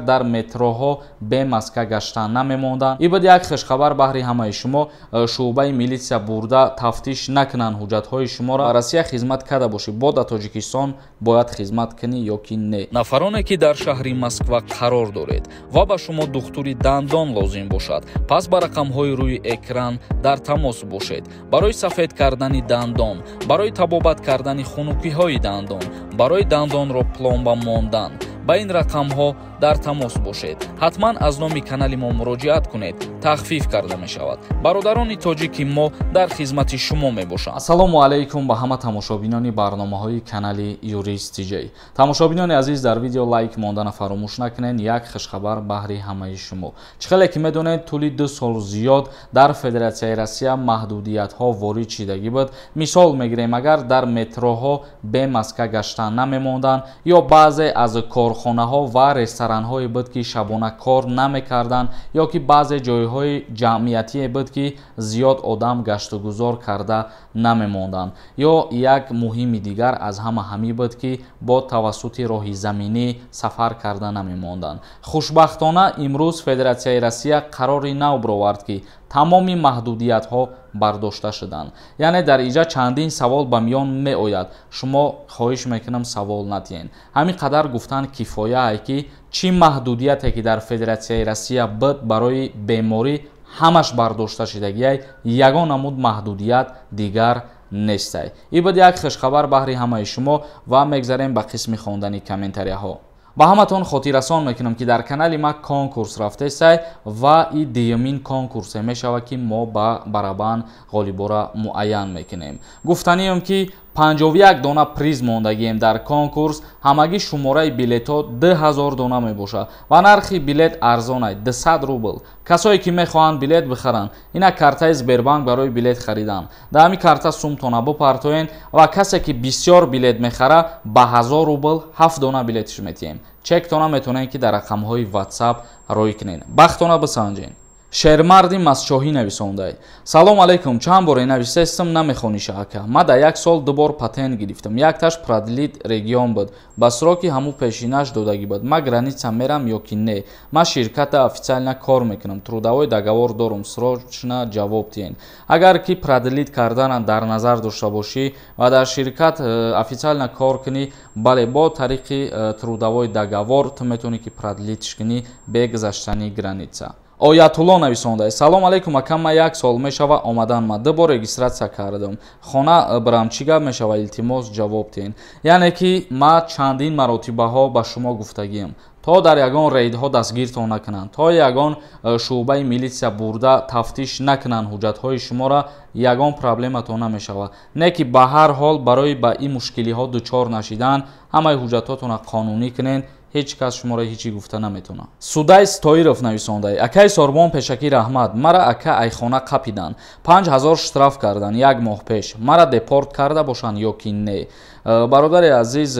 дар метроҳо бемаска гаштан намемонданд. Ибад як хушхабар баҳри ҳамаи шумо. шуъбаи милитсия бурда тафтиш накунанд ҳуҷҷатҳои шуморо. Ба Россия хизмат карда бошӣ, бо дар Тоҷикистон бояд хизмат кунӣ ё ки не. нафароне ки дар шаҳри Москва қарор доред ва ба шумо духтури дандон лозим бошад, пас ба рақамҳои рӯи экран дар тамос бошед. барои сафед кардани дандон, барои табобат кардани хунукиҳои дандон, барои дандонро пломба мондан, ба ин рақамҳо дар тамос бошед. ҳатман аз номи канали мо муроҷиат кунед. тахфиф карда мешавад. бародарони тоҷики мо дар хизмати шумо мебошанд. ассалому алайкум ба ҳама тамошобинони барномаҳои канали Юрист TJ. Тамошобинони азиз, дар видео лайк мондана фаромӯш накунед. Як хушхабар баҳри ҳамаи шумо. чӣ хеле ки медонед, тӯли 2 сол зиёд дар Федератсияи Россия маҳдудиятҳо ворид шидагӣ буд. мисол мегирем, агар дар метроҳо бемаска гаштан намемонданд ё баъзе аз корхонаҳо ва ресторанҳое буд ки шабона кор намекарданд ё ки баъзе ҷойҳои ҷамъиятие буд ки зиёд одам гаштугузор карда намемонданд ё як муҳими дигар аз ҳамин буд ки бо тавассути роҳи заминӣ сафар карда намемонданд. хушбахтона имрӯз Федератсияи Россия қарори нав бировард ки тамоми маҳдудиятҳо бардошта шуданд. яъне дар инҷа чандин савол ба миён меояд. шумо хоҳиш мекунам савол натиҳед. ҳамин қадар гуфтан кифояе ки чӣ маҳдудияте ки дар Федератсияи Россия буд барои беморӣ ҳамаш бардошта шудагиай, ягон намуд маҳдудият дигар нестай. ибад як хушхабар баҳри ҳамаи шумо ва мегзарем ба қисми хондани комментарияҳо. ба ҳаматон хотиррасон мекунам ки дар канали ма конкурс рафтесай ва и дуюмин конкурсе мешавад ки мо ба барабан ғолибора муайян мекунем. гуфтанием ки 51 дона приз мондагием дар конкурс. ҳамагӣ шумораи билетҳо 2000 дона мебошад ва нархи билет арзон аст, 200 рубл. касое ки мехоҳанд билет бихаранд, ина картаи Сбербанк барои билет харидан. дар ҳамин карта сумтона бупартоен ва касе ки бисёр билет мехара ба 1000 рубл 7 дона билетиш метиҳем. чектона метонем ки дар рақамҳои WhatsApp рой кунед. бахтона бисанҷед. шермарди масчоҳӣ нависондай. салом алайкум, чанд боре нависестам намехонӣ шаҳака. ма дар 1 сол 2 бор патент гирифтам. якташ продлит регион буд, ба сроки ҳамун пешинаш додагӣ буд. ма граница мерам ё ки не? ма ширката официально кор мекунам, трудовой договор дорам, срочно ҷавоб диҳед. агар ки продлит кардана дар назар дошта бошӣ ва дар ширкат официально кор кунӣ, бале бо тариқи трудовой договор ту метавонӣ ки продлитиш кунӣ бе гузаштани граница. оятулло нависондай. салом алайкум ака, ма 1 сол мешава омаданма, 2 бор регистратсия кардам. хона бирам, чӣ гап мешава? илтимос ҷавоб диҳед. яъне ки ма чандин маротибаҳо ба шумо гуфтагиам, то дар ягон рейдҳо дастгиртон накунанд, то ягон шуъбаи милитсия бурда тафтиш накунанд ҳуҷҷатҳои шуморо, ягон проблематон намешавад. не ки ба ҳар ҳол барои ба ин мушкилиҳо дучор нашидан ҳамаи ҳуҷҷатотонро қонунӣ кунед. ҳеҷ кас шуморо ҳичи гуфта наметавонад. судай стоиров нависондай. акаи сорбон пешакӣ раҳмат. мара ака айхона қапидан, 5000 штраф кардан 1 моҳ пеш. мара депорт карда бошанд ё ки не? бародари азиз,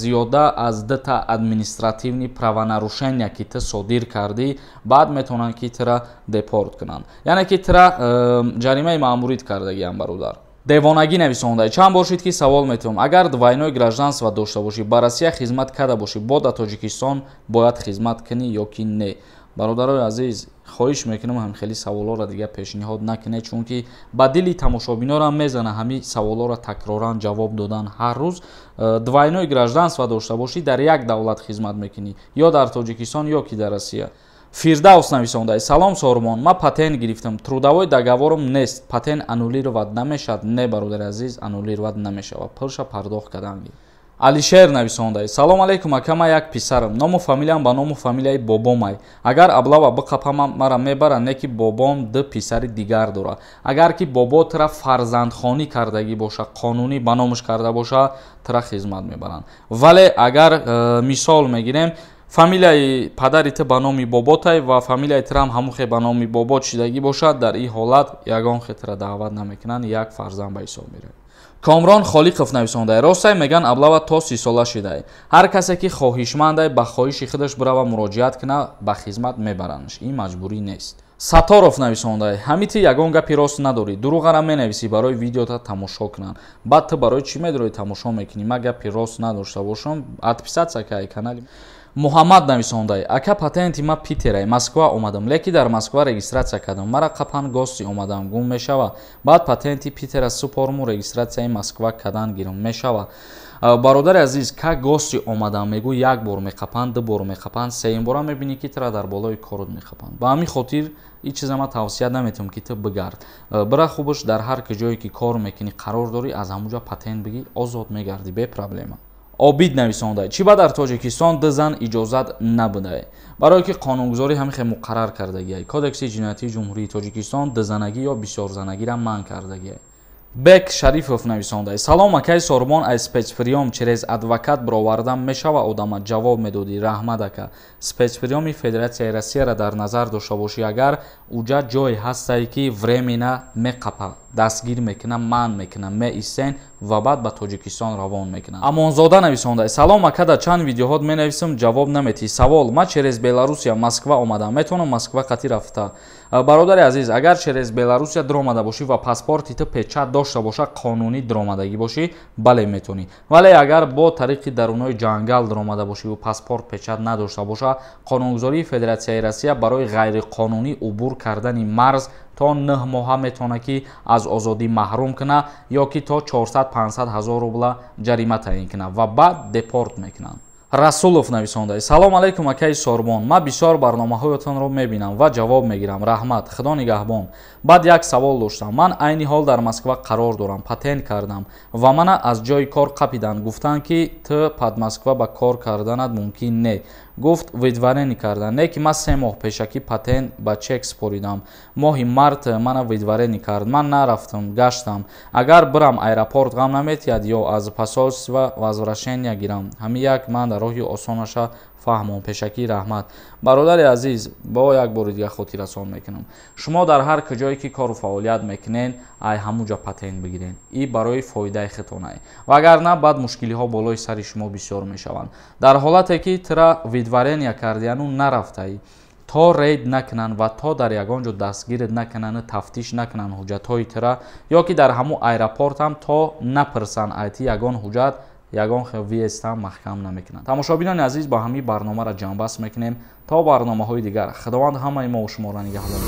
зиёда аз 2 административни правонарушения ки ту содир кардӣ, баъд метавонанд ки тура депорт кунанд. яъне ки тура ҷаримаи маъмурит кардагиам бародар. девонагӣ нависондай. чанд бор шуд ки савол метавонам, агар двойное гражданство дошта бошӣ, ба Россия хизмат карда бошӣ, бо дар Тоҷикистон бояд хизмат кунӣ ё ки не? бародарои азиз, хоҳиш мекунам ҳамхели саволҳоро дига пешниҳод накунед, чунки ба дили тамошобинора мезана ҳамин саволҳоро такроран ҷавоб додан. ҳар рӯз двойное гражданство дошта бошӣ, дар як давлат хизмат мекунӣ, ё дар Тоҷикистон ё ки дар Россия. фирдавс нависондай. салом сормон, ма патент гирифтам, трудовой договором нест, патент аннулировать намешавад? не бародари азиз, аннулировать намешавад, пулша пардохт карданги. алишер нависондай. салом алайкум ака, ма як писарам, ному фамилиям ба ному фамилияи бобомай. агар аблава биқапам мара мебаранд, не ки бобом 2 писари дигар дорад. агар ки бобо тура фарзандхонӣ кардагӣ боша, қонунӣ ба номаш карда боша, тура хизмат мебаранд. вале агар мисол мегирем, фамилияи падари ту ба номи боботай ва фамилияи турам ҳамухе ба номи бобот шидагӣ бошад, дар ин ҳолат ягон хетра даъват намекунанд, як фарзанд ба ҳисоб меравад. Комрон Холиқов нависондай. Ростай меган аблава то 30 сола шидай. Ҳар касе ки хоҳишмандай ба хоҳиши худаш бирава муроҷиат куна, ба хизмат мебаранш. Ин маҷбурӣ нест. Саторов нависондай. Ҳамити ягон гапи рост надорӣ. Дурӯғара менависӣ барои видеота тамошо кунанд. Баъд ту барои чӣ медорӣ тамошо мекунӣ? Ма гапи рост надошта бошам. Отписаться кай канали. муҳаммад нависондай: ака патенти ма питерай, москва омадам, леки дар москва регистратсия кардам, мара қапан гости омадам, гум мешава, баъд патенти питера супорму регистратсияи москва кардан гирам мешава. бародари азиз, ка гости омадам мегӯ як бор меқапанд, ду бор меқапанд, сеюм бора мебинӣ ки тира дар болои корут меқапанд. ба ҳамин хотир ин чиза ма тавсия наметавам ки ту бигард. бира хубаш дар ҳар ки ҷое ки кор мекунӣ қарор дорӣ, аз ҳамуҷа патент бигӣ, озод мегарди бе проблема. обид нависондай: чӣ ба дар тоҷикистон ду зан иҷозат набудай? барое ки қонунгузорӣ ҳамихе муқаррар кардагиай. кодекси ҷиноятии ҷумҳурии тоҷикистон дузанагӣ ё бисёрзанагиро манъ кардагиай. бек шарифов нависондай: салом акай сорбон, ай спецприём через адвокат бировардан мешава одама? ҷавоб медодӣ: раҳмат ака, спецприёми федератсияи россияро дар назар дошта бошӣ, агар уҷа ҷое ҳастае ки времена меқапа, дастгир мекуна, манъ мекуна, меистен ва баъд ба тоҷикистон равон мекунанд. амонзода нависондай: салом ака, дар чанд видеоҳот менависам, ҷавоб наметиҳӣ. савол: ма через беларусия москва омадам, метавонам москва қатӣ рафта? бародари азиз, агар через беларусия диромада бошӣ ва паспорти ту печат дошта боша, қонунӣ диромадагӣ бошӣ, бале метавонӣ. вале агар бо тариқи дарунои ҷангал диромада бошӣ ва паспорт печат надошта боша, қонунгузории федератсияи россия барои ғайриқонунӣ убур кардани марз то 9 моҳа метавона ки аз озодӣ маҳрум куна ё ки то 400-500 ҳазор рубла ҷарима таъин куна ва баъд депорт мекунанд. расулов нависондай: салом алейкум акаи сорбон, ма бисёр барномаҳоятонро мебинам ва ҷавоб мегирам, раҳмат, худо нигаҳбон. баъд як савол доштам. ман айни ҳол дар москва қарор дорам, патент кардам ва мана аз ҷои кор қапиданд, гуфтанд ки ту пад москва ба кор карданат мумкин не. гуфт видварени кардан, не ки ман 3 моҳ пешакӣ патент ба чек споридам. моҳи март мана видварени кард, ман нарафтам, гаштам. агар бирам аэропорт ғам наметиҳад ё аз посольства возвращения гирам? ҳамин як ман дар роҳи осонаша фаҳмон, пешакӣ, раҳмат. бародари азиз, бо як бори дига хотиррасон мекунам, шумо дар ҳар куҷое ки кору фаъолият мекунен, ай ҳамуҷа патент бигирен. ин барои фоидаи худтонае. ва агар на, баъд мушкилиҳо болои сари шумо бисёр мешаванд. дар ҳолате ки тира видварения кардияну нарафтаӣ, то рейд накунанд ва то дар ягон ҷо дастгирит накунанд, тафтиш накунанд ҳуҷҷатҳои тира, ё ки дар ҳамун аэропортам то напирсанд айти ягон ҳуҷҷат, ягон виестам маҳкам намекунанд. тамошобинони азиз, ба ҳамин барномаро ҷамъбаст мекунем то барномаҳои дигар. худованд ҳамаи мо шуморо нигаҳдор.